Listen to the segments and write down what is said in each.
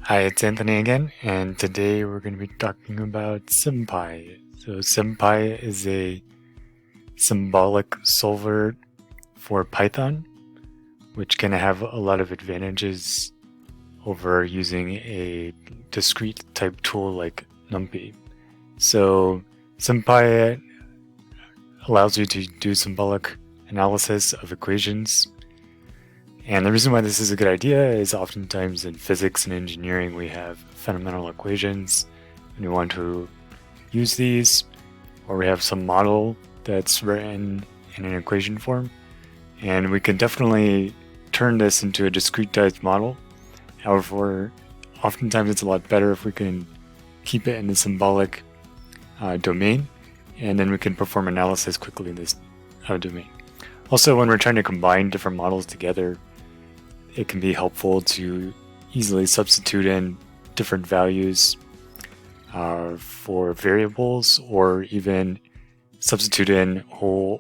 Hi, it's Anthony again, and today we're going to be talking about sympy. So sympy is a symbolic solver for Python, which can have a lot of advantages over using a discrete type tool like Numpy. So sympy allows you to do symbolic analysis of equations. And the reason why this is a good idea is oftentimes in physics and engineering we have fundamental equations and we want to use these, or we have some model that's written in an equation form, and we can definitely turn this into a discretized model. However, oftentimes it's a lot better if we can keep it in the symbolic domain, and then we can perform analysis quickly in this domain. Also, when we're trying to combine different models together, it can be helpful to easily substitute in different values for variables, or even substitute in whole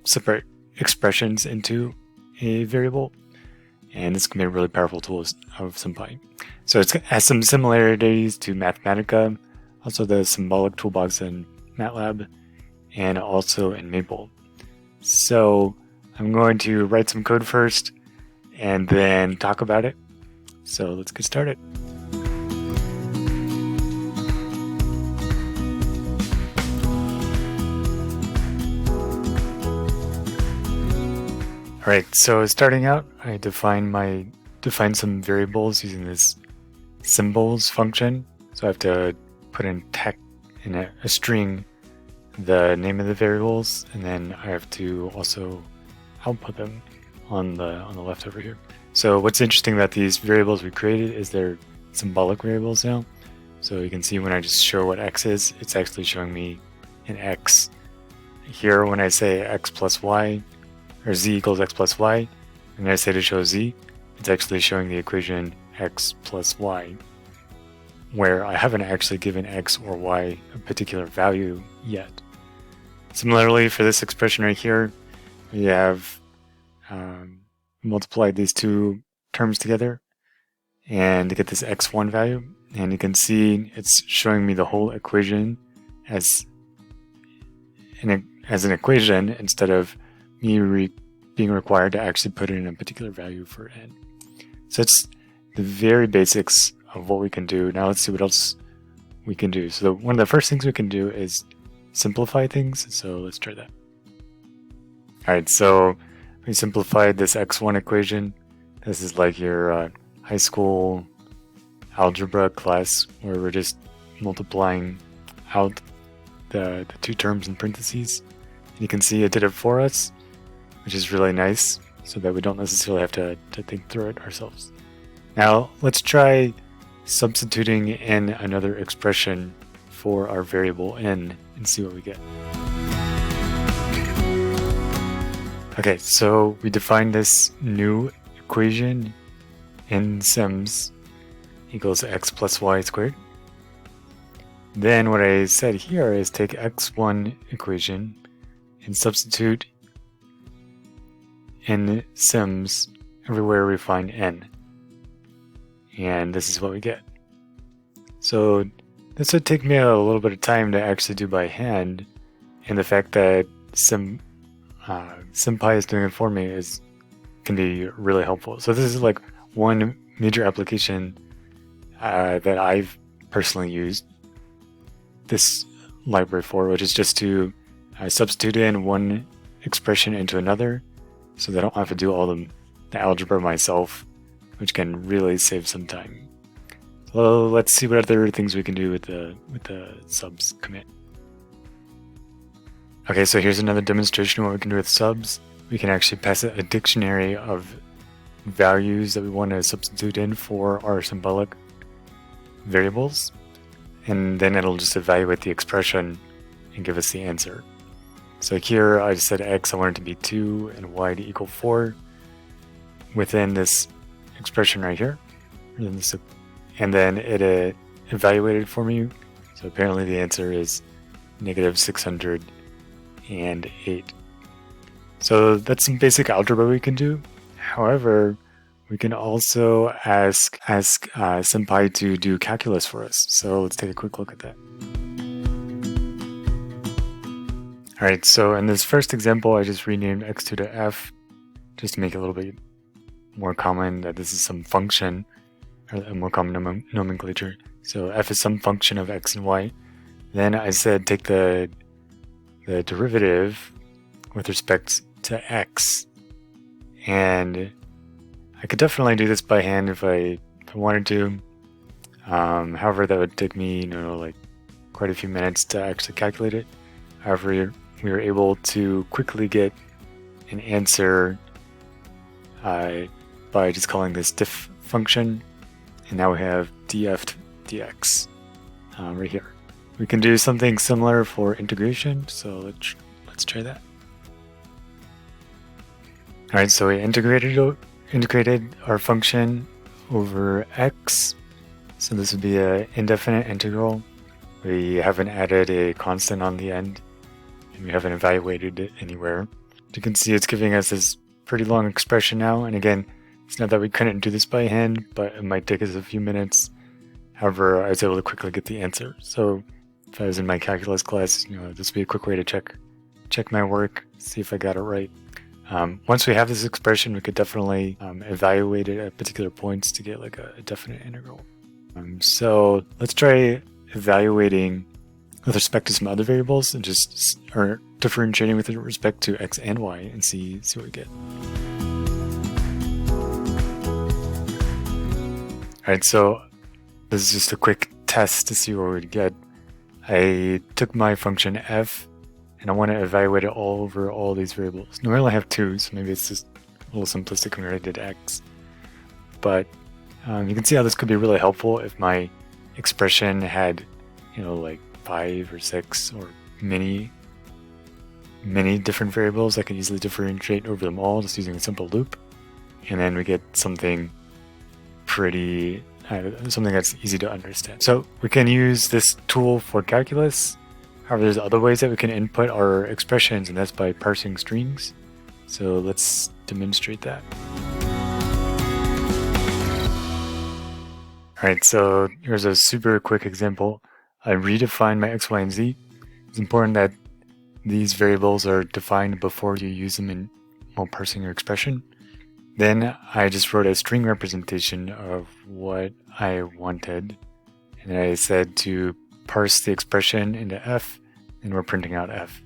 separate expressions into a variable. And this can be a really powerful tool of sympy. So it has some similarities to Mathematica, also the symbolic toolbox in MATLAB, and also in Maple. So I'm going to write some code first and then talk about it. So let's get started. Alright, so starting out, I define some variables using this symbols function. So I have to put in a string the name of the variables, and then I have to also output them on the left over here. So what's interesting about these variables we created is they're symbolic variables now. So you can see when I just show what x is, it's actually showing me an x. Here when I say x plus y, or z equals x plus y, and I say to show z, it's actually showing the equation x plus y, where I haven't actually given x or y a particular value yet. Similarly, for this expression right here, we have multiplied these two terms together and to get this x1 value, and you can see it's showing me the whole equation as an equation instead of me being required to actually put in a particular value for n. So it's the very basics of what we can do. Now let's see what else we can do. So one of the first things we can do is simplify things. So let's try that. Alright, so we simplified this x1 equation. This is like your high school algebra class where we're just multiplying out the two terms in parentheses. And you can see it did it for us, which is really nice, so that we don't necessarily have to think through it ourselves. Now let's try substituting in another expression for our variable n and see what we get. Okay, so we defined this new equation in sims equals x plus y squared. Then what I said here is take x1 equation and substitute in sims everywhere we find n. And this is what we get. So this would take me a little bit of time to actually do by hand, and the fact that sympy is doing it for me can be really helpful. So this is like one major application that I've personally used this library for, which is just to substitute in one expression into another, so that I don't have to do all the algebra myself, which can really save some time. So let's see what other things we can do with the subs command. Okay, so here's another demonstration of what we can do with subs. We can actually pass it a dictionary of values that we want to substitute in for our symbolic variables, and then it'll just evaluate the expression and give us the answer. So here I just said x, I want it to be 2, and y to equal 4 within this expression right here. And then it evaluated for me. So apparently the answer is negative 608. So that's some basic algebra we can do. However, we can also ask sympy to do calculus for us. So let's take a quick look at that. Alright, so in this first example, I just renamed x2 to f, just to make it a little bit more common that this is some function, or a more common nomenclature. So f is some function of x and y. Then I said take the derivative with respect to x, and I could definitely do this by hand if I wanted to. However, that would take me, like quite a few minutes to actually calculate it. However, we were able to quickly get an answer by just calling this diff function, and now we have df dx right here. We can do something similar for integration, so let's try that. All right, so we integrated our function over x, so this would be an indefinite integral. We haven't added a constant on the end, and we haven't evaluated it anywhere. You can see it's giving us this pretty long expression now, and again, it's not that we couldn't do this by hand, but it might take us a few minutes. However, I was able to quickly get the answer. So if I was in my calculus class, this would be a quick way to check my work, see if I got it right. Once we have this expression, we could definitely evaluate it at particular points to get like a definite integral. So let's try evaluating with respect to some other variables and or differentiating with respect to x and y and see what we get. Alright, so this is just a quick test to see what we'd get. I took my function f and I want to evaluate it all over all these variables. Normally I have two, so maybe it's just a little simplistic when I did x. But you can see how this could be really helpful if my expression had, like 5 or 6 or many different variables. I could easily differentiate over them all just using a simple loop. And then we get something something that's easy to understand. So we can use this tool for calculus. However, there's other ways that we can input our expressions, and that's by parsing strings. So let's demonstrate that. Alright, so here's a super quick example. I redefined my x, y, and z. It's important that these variables are defined before you use them while parsing your expression. Then I just wrote a string representation of what I wanted, and I said to parse the expression into f, and we're printing out f.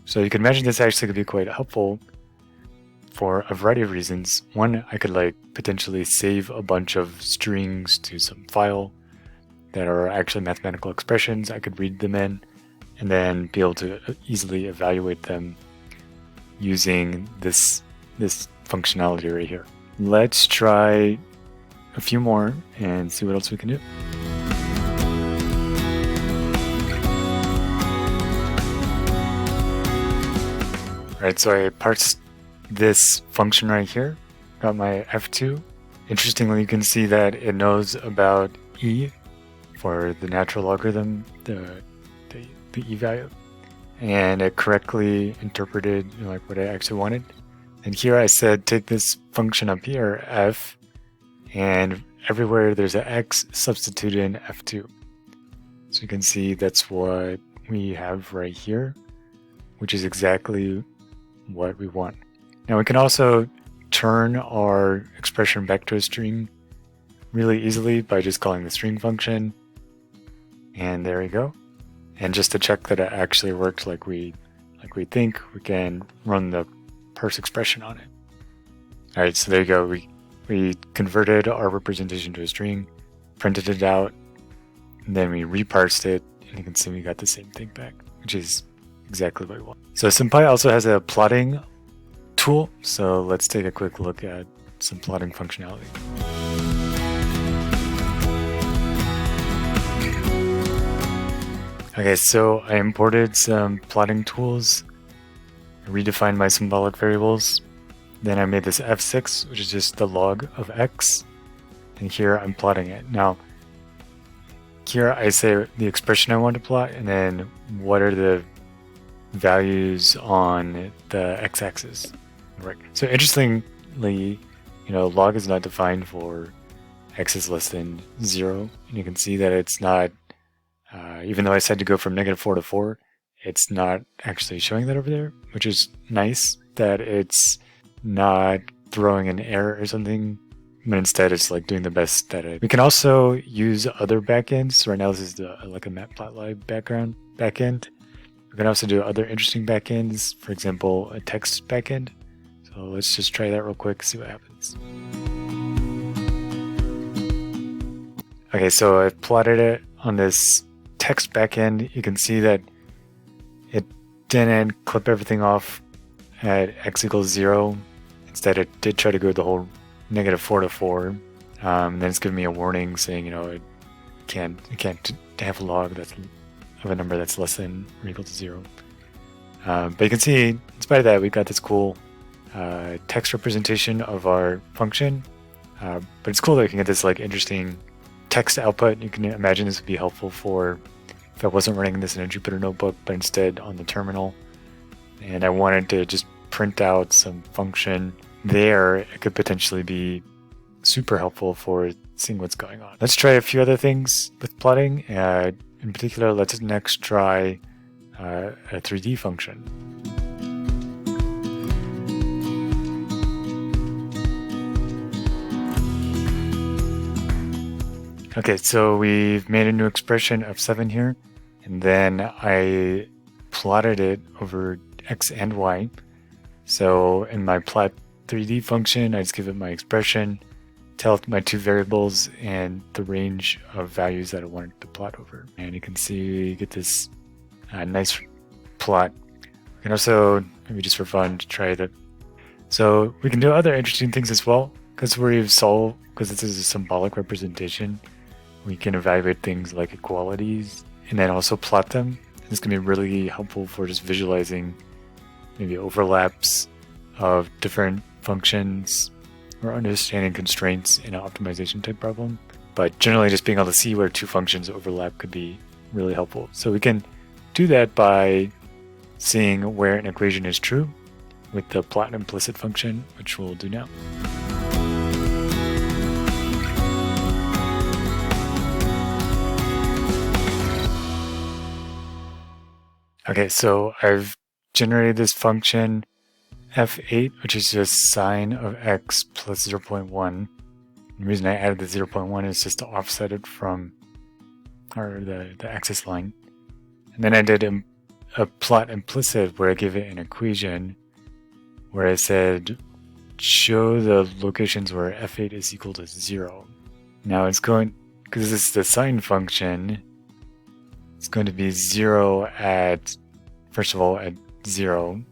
So you can imagine this actually could be quite helpful for a variety of reasons. One, I could potentially save a bunch of strings to some file that are actually mathematical expressions. I could read them in and then be able to easily evaluate them using this functionality right here. Let's try a few more and see what else we can do. Alright, so I parsed this function right here, got my f2. Interestingly, you can see that it knows about e for the natural logarithm, the e value, and it correctly interpreted what I actually wanted. And here I said take this function up here, f, and everywhere there's an x, substitute in f2. So you can see that's what we have right here, which is exactly what we want. Now we can also turn our expression back to a string really easily by just calling the string function. And there we go. And just to check that it actually worked like we think, we can run the parse expression on it. Alright, so there you go. We converted our representation to a string, printed it out, and then we reparsed it, and you can see we got the same thing back, which is exactly what we want. So sympy also has a plotting tool, so let's take a quick look at some plotting functionality. Okay, so I imported some plotting tools, I redefined my symbolic variables, then I made this f6, which is just the log of x, and here I'm plotting it. Now, here I say the expression I want to plot, and then what are the values on the x-axis. Right. So interestingly, log is not defined for x is less than 0, and you can see that it's not, even though I said to go from -4 to 4, it's not actually showing that over there, which is nice that it's not throwing an error or something, but instead it's like doing the best that it. We can also use other backends. So right now this is like a Matplotlib backend. We can also do other interesting backends, for example, a text backend. So let's just try that real quick, see what happens. Okay, so I've plotted it on this text backend. You can see that it didn't clip everything off at x equals 0. Instead, it did try to go the whole -4 to 4. Then it's giving me a warning saying, it can't have a log that's of a number that's less than or equal to 0. But you can see, in spite of that, we've got this cool text representation of our function. But it's cool that we can get this like interesting text output. You can imagine this would be helpful for if I wasn't running this in a Jupyter notebook, but instead on the terminal. And I wanted to just print out some function there. It could potentially be super helpful for seeing what's going on. Let's try a few other things with plotting. In particular, let's next try a 3D function. Okay, so we've made a new expression of 7 here, and then I plotted it over x and y. So in my plot 3D function, I just give it my expression, tell it my two variables, and the range of values that I want it to plot over. And you can see we get this nice plot. We can also, maybe just for fun, try that. So we can do other interesting things as well, because this is a symbolic representation. We can evaluate things like equalities and then also plot them. This can be really helpful for just visualizing maybe overlaps of different functions or understanding constraints in an optimization type problem. But generally just being able to see where two functions overlap could be really helpful. So we can do that by seeing where an equation is true with the plot implicit function, which we'll do now. Okay, so I've generated this function f8, which is just sine of x plus 0.1. The reason I added the 0.1 is just to offset it from the axis line. And then I did a plot implicit where I gave it an equation where I said show the locations where f8 is equal to 0. Now it's going, because this is the sine function, it's going to be 0 at, first of all, at 0,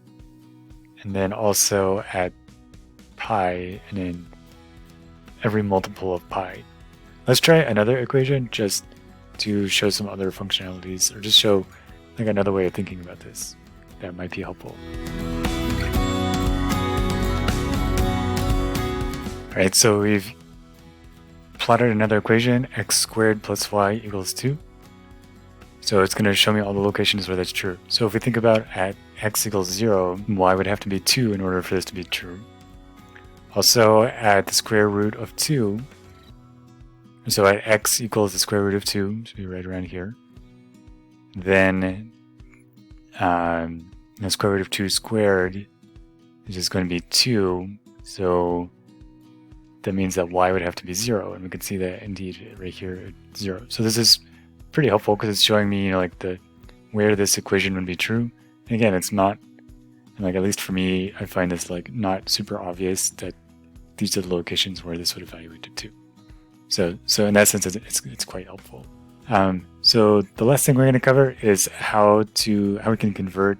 and then also at pi, and then every multiple of pi. Let's try another equation just to show some other functionalities, or just show like another way of thinking about this that might be helpful. Alright, so we've plotted another equation, x squared plus y equals 2. So it's going to show me all the locations where that's true. So if we think about at x equals 0, y would have to be 2 in order for this to be true. Also at the square root of 2, so at x equals the square root of 2, so be right around here, then the square root of 2 squared is just going to be 2, so that means that y would have to be 0, and we can see that indeed right here at 0. So this is pretty helpful because it's showing me, like where this equation would be true. And again, it's not, like at least for me, I find this like not super obvious that these are the locations where this would evaluate it to. So in that sense, it's quite helpful. So the last thing we're going to cover is how we can convert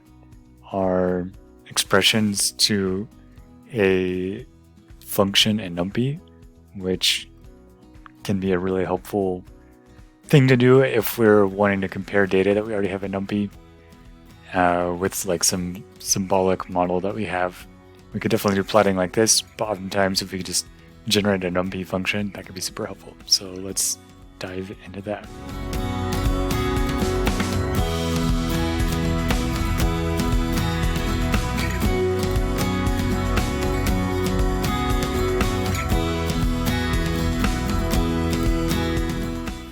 our expressions to a function in Numpy, which can be a really helpful thing to do if we're wanting to compare data that we already have in Numpy with like some symbolic model that we have. We could definitely do plotting like this, but oftentimes if we could just generate a Numpy function, that could be super helpful. So let's dive into that.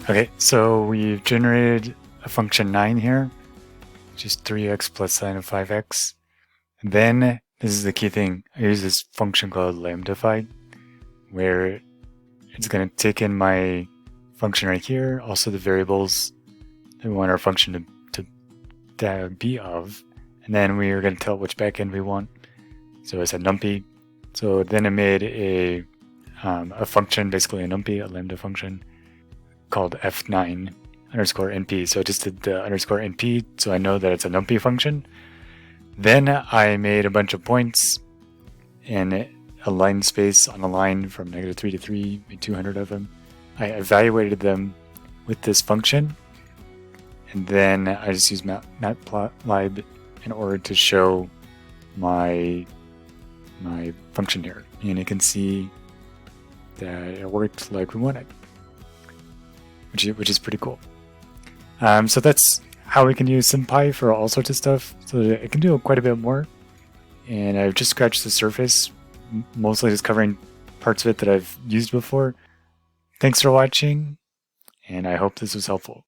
Okay, so we've generated a function 9 here, which is 3x plus sine of 5x. And then, this is the key thing, I use this function called Lambdify, where it's going to take in my function right here, also the variables that we want our function to be of, and then we are going to tell which backend we want. So I said Numpy. So then I made a function, basically a Numpy, a lambda function, called f9 underscore np. So I just did the underscore np, so I know that it's a Numpy function. Then I made a bunch of points in a line space on a line from -3 to 3, made 200 of them. I evaluated them with this function, and then I just used matplotlib in order to show my function here. And you can see that it worked like we wanted, which is pretty cool. So that's how we can use sympy for all sorts of stuff. So it can do quite a bit more. And I've just scratched the surface, mostly just covering parts of it that I've used before. Thanks for watching, and I hope this was helpful.